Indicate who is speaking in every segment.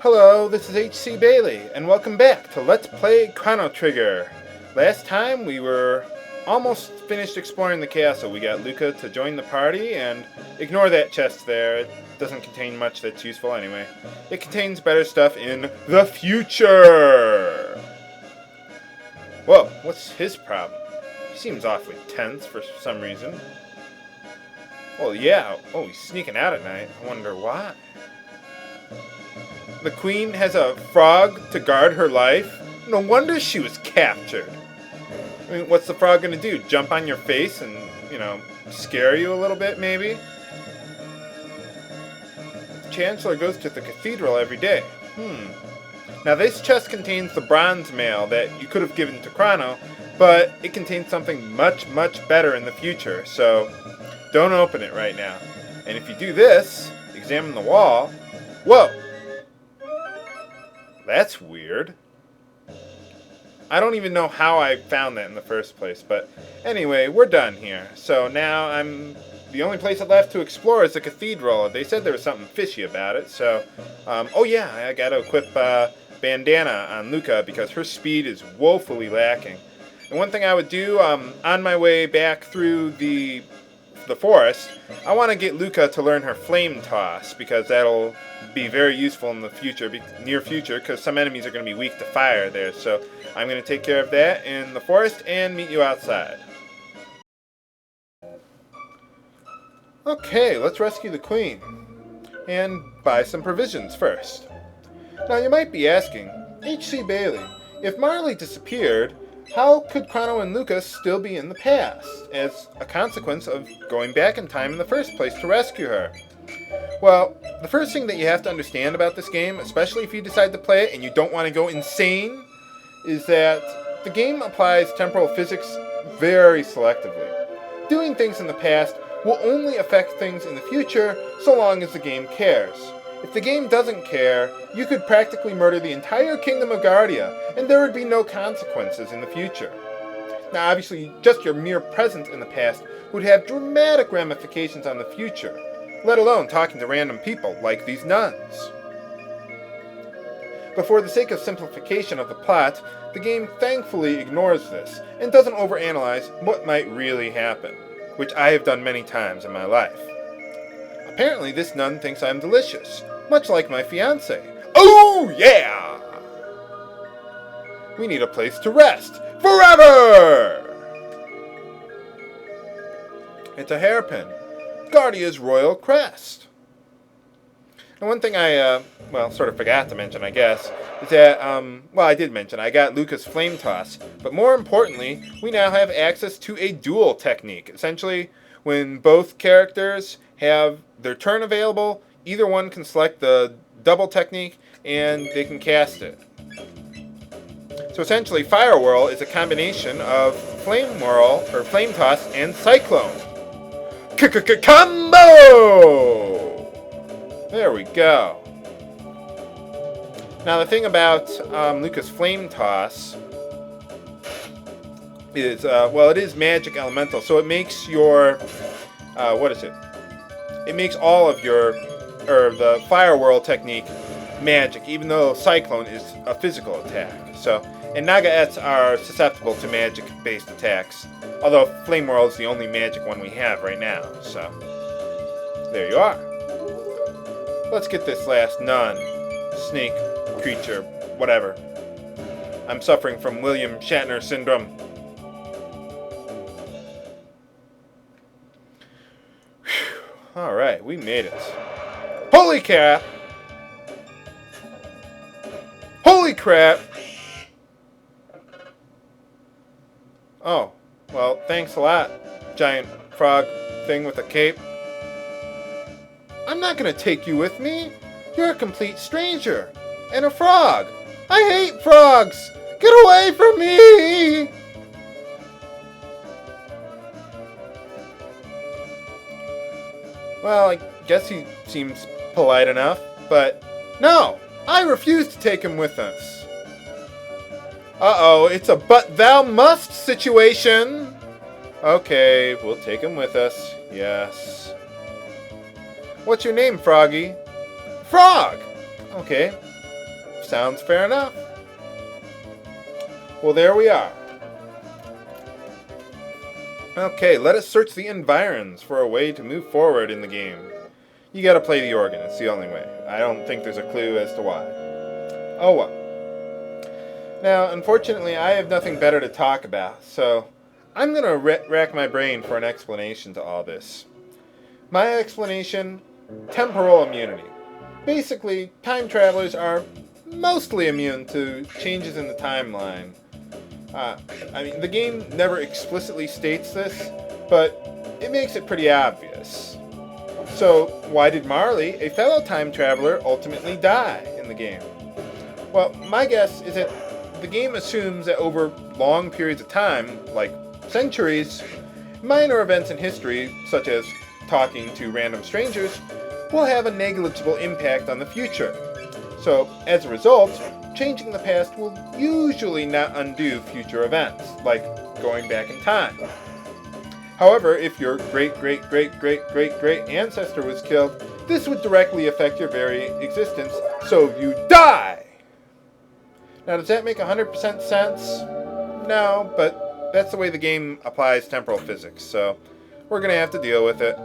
Speaker 1: Hello, this is HC Bailey, and welcome back to Let's Play Chrono Trigger. Last time we were almost finished exploring the castle. We got Luca to join the party, and ignore that chest there. It doesn't contain much that's useful anyway. It contains better stuff in the future! Whoa, what's his problem? He seems awfully tense for some reason. Well, yeah. Oh, he's sneaking out at night. I wonder why. The queen has a frog to guard her life? No wonder she was captured. I mean, what's the frog gonna do? Jump on your face and, scare you a little bit, maybe? The Chancellor goes to the Cathedral every day. Now, this chest contains the bronze mail that you could have given to Chrono, but it contains something much, much better in the future, so don't open it right now. And if you do this, examine the wall. Whoa! That's weird. I don't even know how I found that in the first place, but anyway, we're done here. So now the only place left to explore is the Cathedral. They said there was something fishy about it, so, oh yeah, I gotta equip Bandana on Luca because her speed is woefully lacking. And one thing I would do, on my way back through the forest, I want to get Luca to learn her flame toss because that'll be very useful in the near future, because some enemies are going to be weak to fire there. So I'm going to take care of that in the forest and meet you outside. Okay, let's rescue the queen and buy some provisions first. Now you might be asking, H.C. Bailey, if Marley disappeared, how could Chrono and Lucas still be in the past, as a consequence of going back in time in the first place to rescue her? Well, the first thing that you have to understand about this game, especially if you decide to play it and you don't want to go insane, is that the game applies temporal physics very selectively. Doing things in the past will only affect things in the future so long as the game cares. If the game doesn't care, you could practically murder the entire kingdom of Guardia, and there would be no consequences in the future. Now, obviously, just your mere presence in the past would have dramatic ramifications on the future, let alone talking to random people like these nuns. But for the sake of simplification of the plot, the game thankfully ignores this, and doesn't overanalyze what might really happen, which I have done many times in my life. Apparently, this nun thinks I'm delicious, much like my fiancé. Oh, yeah! We need a place to rest forever! It's a hairpin. Guardia's royal crest. And one thing I, sort of forgot to mention, I guess, is that, I did mention, I got Lucas' flame toss. But more importantly, we now have access to a duel technique. Essentially, when both characters have their turn available, either one can select the double technique and they can cast it. So essentially, Fire Whirl is a combination of Flame Whirl, or Flame Toss, and Cyclone. Combo! There we go. Now the thing about Lucas' Flame Toss is, it is magic elemental, so it makes your, It makes all of the Fire Whirl technique magic, even though Cyclone is a physical attack. So, and Nagaets are susceptible to magic-based attacks, although Flame Whirl is the only magic one we have right now. So, there you are. Let's get this last nun, snake, creature, whatever. I'm suffering from William Shatner syndrome. Alright, we made it. Holy crap! Holy crap! Oh, well, thanks a lot, giant frog thing with a cape. I'm not gonna take you with me. You're a complete stranger. And a frog. I hate frogs! Get away from me! Well, I guess he seems polite enough, but no! I refuse to take him with us. Uh-oh, it's a but thou must situation! Okay, we'll take him with us, yes. What's your name, Froggy? Frog! Okay. sounds fair enough. Well, there we are. Okay, let us search the environs for a way to move forward in the game. You gotta play the organ, it's the only way. I don't think there's a clue as to why. Oh well. Now, unfortunately, I have nothing better to talk about, so I'm gonna rack my brain for an explanation to all this. My explanation, temporal immunity. Basically, time travelers are mostly immune to changes in the timeline. I mean, the game never explicitly states this, but it makes it pretty obvious. So, why did Marley, a fellow time traveler, ultimately die in the game? Well, my guess is that the game assumes that over long periods of time, like centuries, minor events in history, such as talking to random strangers, will have a negligible impact on the future. So, as a result, changing the past will usually not undo future events, like going back in time. However, if your great-great-great-great-great-great ancestor was killed, this would directly affect your very existence, so you die! Now, does that make 100% sense? No, but that's the way the game applies temporal physics, so we're going to have to deal with it.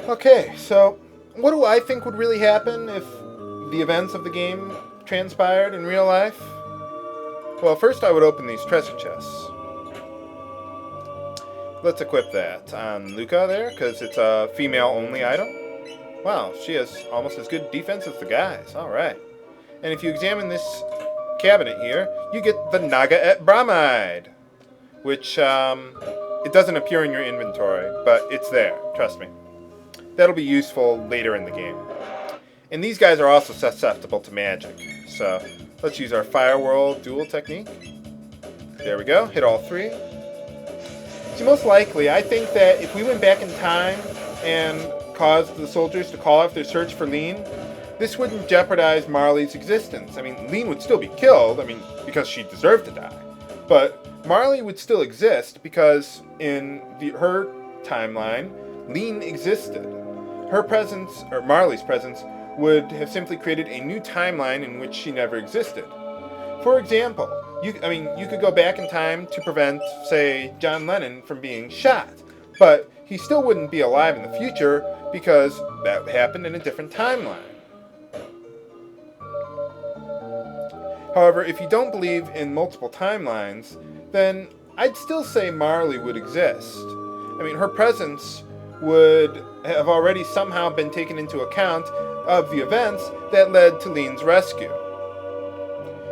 Speaker 1: Okay, so what do I think would really happen if the events of the game transpired in real life? Well, first I would open these treasure chests. Let's equip that on Luca there, because it's a female-only item. Wow, she has almost as good defense as the guys. Alright. And if you examine this cabinet here, you get the Naga et Bromide, which, it doesn't appear in your inventory, but it's there, trust me. That'll be useful later in the game. And these guys are also susceptible to magic. So let's use our Firewall dual technique. There we go. Hit all three. See, most likely, I think that if we went back in time and caused the soldiers to call off their search for Leene, this wouldn't jeopardize Marley's existence. I mean, Leene would still be killed, because she deserved to die. But Marley would still exist because in her timeline, Leene existed. Her presence, or Marley's presence, would have simply created a new timeline in which she never existed. For example, you could go back in time to prevent, say, John Lennon from being shot, but he still wouldn't be alive in the future because that happened in a different timeline. However, if you don't believe in multiple timelines, then I'd still say Marley would exist. Her presence would have already somehow been taken into account of the events that led to Leene's rescue.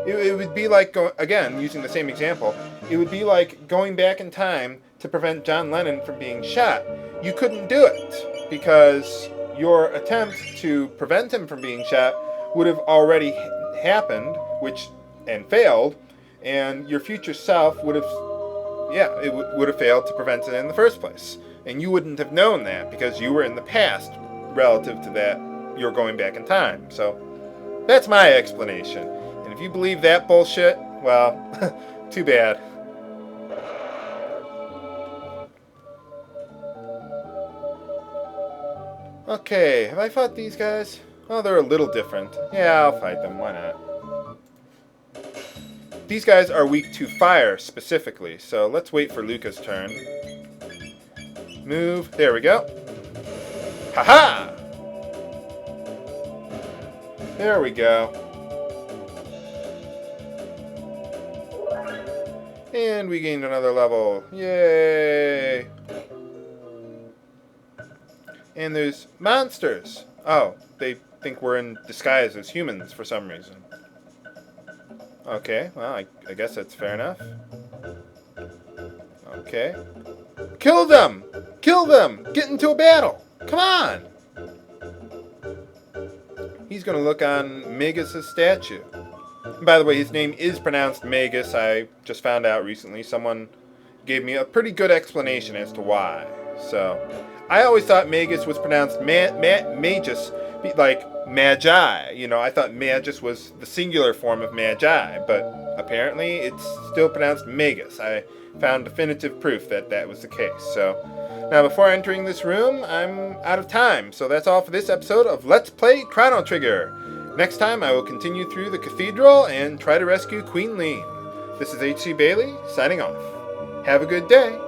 Speaker 1: It would be like, again, using the same example, it would be like going back in time to prevent John Lennon from being shot. You couldn't do it because your attempt to prevent him from being shot would have already happened, and failed, and your future self would have failed to prevent it in the first place. And you wouldn't have known that because you were in the past relative to that you're going back in time. So that's my explanation. And if you believe that bullshit, well, too bad. Okay, have I fought these guys? Oh, they're a little different. Yeah, I'll fight them. Why not? These guys are weak to fire specifically, so let's wait for Luca's turn. Move. There we go. Ha-ha! There we go. And we gained another level. Yay! And there's monsters. Oh, they think we're in disguise as humans for some reason. Okay, well, I guess that's fair enough. Okay. Kill them! Kill them! Get into a battle! Come on! He's going to look on Magus' statue. And by the way, his name is pronounced Magus. I just found out recently. Someone gave me a pretty good explanation as to why. So, I always thought Magus was pronounced Magus, like Magi. I thought Magus was the singular form of Magi, but apparently it's still pronounced Magus. I found definitive proof that that was the case. So now before entering this room, I'm out of time. So that's all for this episode of Let's Play Chrono Trigger. Next time I will continue through the Cathedral and try to rescue Queen Leene. This is H.C. Bailey, signing off. Have a good day.